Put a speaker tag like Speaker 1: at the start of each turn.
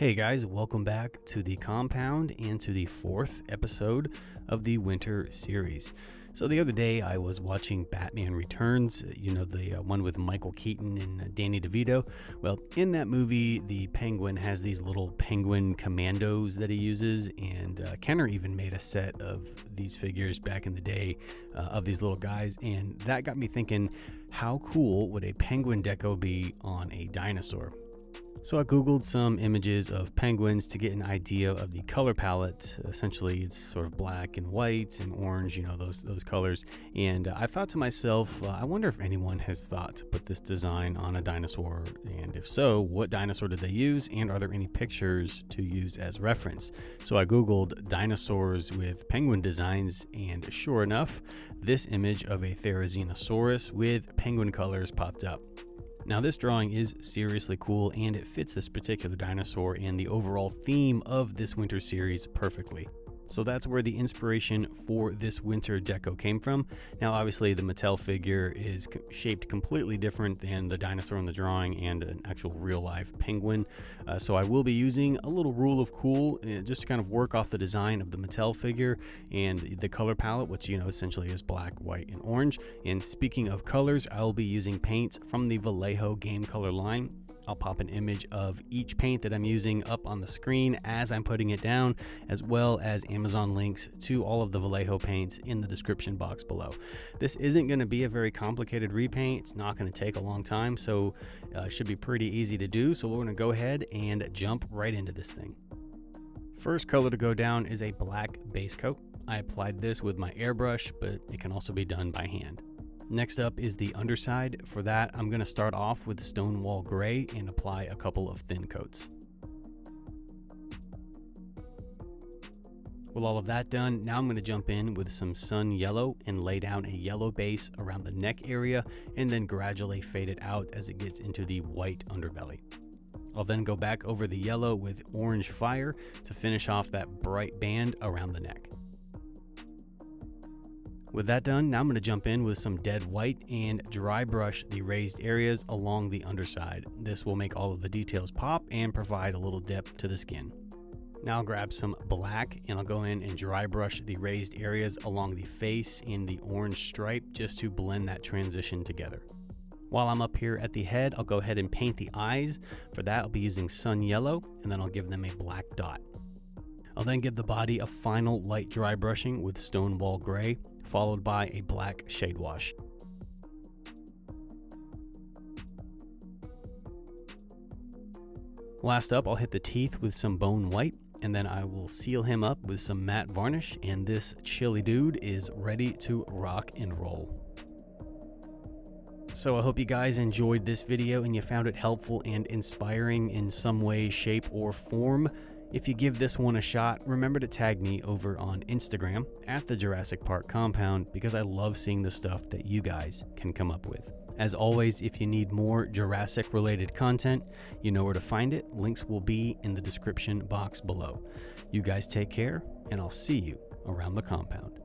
Speaker 1: Hey guys, welcome back to the compound and to the fourth episode of the winter series. So the other day I was watching Batman Returns, the one with Michael Keaton and Danny DeVito. Well, in that movie, the Penguin has these little penguin commandos that he uses, and Kenner even made a set of these figures back in the day of these little guys, and that got me thinking, how cool would a penguin deco be on a dinosaur? So I googled some images of penguins to get an idea of the color palette. Essentially, it's sort of black and white and orange, those colors. And I thought to myself, I wonder if anyone has thought to put this design on a dinosaur, and if so, what dinosaur did they use, and are there any pictures to use as reference? So I googled dinosaurs with penguin designs, and sure enough, this image of a Therizinosaurus with penguin colors popped up. Now this drawing is seriously cool, and it fits this particular dinosaur and the overall theme of this winter series perfectly. So that's where the inspiration for this winter deco came from. Now obviously the Mattel figure is shaped completely different than the dinosaur in the drawing and an actual real life penguin. So I will be using a little rule of cool just to kind of work off the design of the Mattel figure and the color palette, which essentially is black, white, and orange. And speaking of colors, I will be using paints from the Vallejo game color line. I'll pop an image of each paint that I'm using up on the screen as I'm putting it down, as well as Amazon links to all of the Vallejo paints in the description box below. This isn't going to be a very complicated repaint. It's not going to take a long time, so it should be pretty easy to do. So we're going to go ahead and jump right into this thing. First color to go down is a black base coat. I applied this with my airbrush, but it can also be done by hand. Next up is the underside. For that, I'm going to start off with Stonewall Gray and apply a couple of thin coats. With all of that done, now I'm going to jump in with some Sun Yellow and lay down a yellow base around the neck area and then gradually fade it out as it gets into the white underbelly. I'll then go back over the yellow with Orange Fire to finish off that bright band around the neck. With that done, now I'm going to jump in with some dead white and dry brush the raised areas along the underside. This will make all of the details pop and provide a little depth to the skin. Now I'll grab some black and I'll go in and dry brush the raised areas along the face in the orange stripe just to blend that transition together. While I'm up here at the head, I'll go ahead and paint the eyes. For that, I'll be using Sun Yellow, and then I'll give them a black dot. I'll then give the body a final light dry brushing with Stonewall Gray, followed by a black shade wash. Last up, I'll hit the teeth with some bone white, and then I will seal him up with some matte varnish, and this chilly dude is ready to rock and roll. So I hope you guys enjoyed this video and you found it helpful and inspiring in some way, shape, or form. If you give this one a shot, remember to tag me over on Instagram at the Jurassic Park compound, because I love seeing the stuff that you guys can come up with. As always, if you need more Jurassic related content, you know where to find it. Links will be in the description box below. You guys take care, and I'll see you around the compound.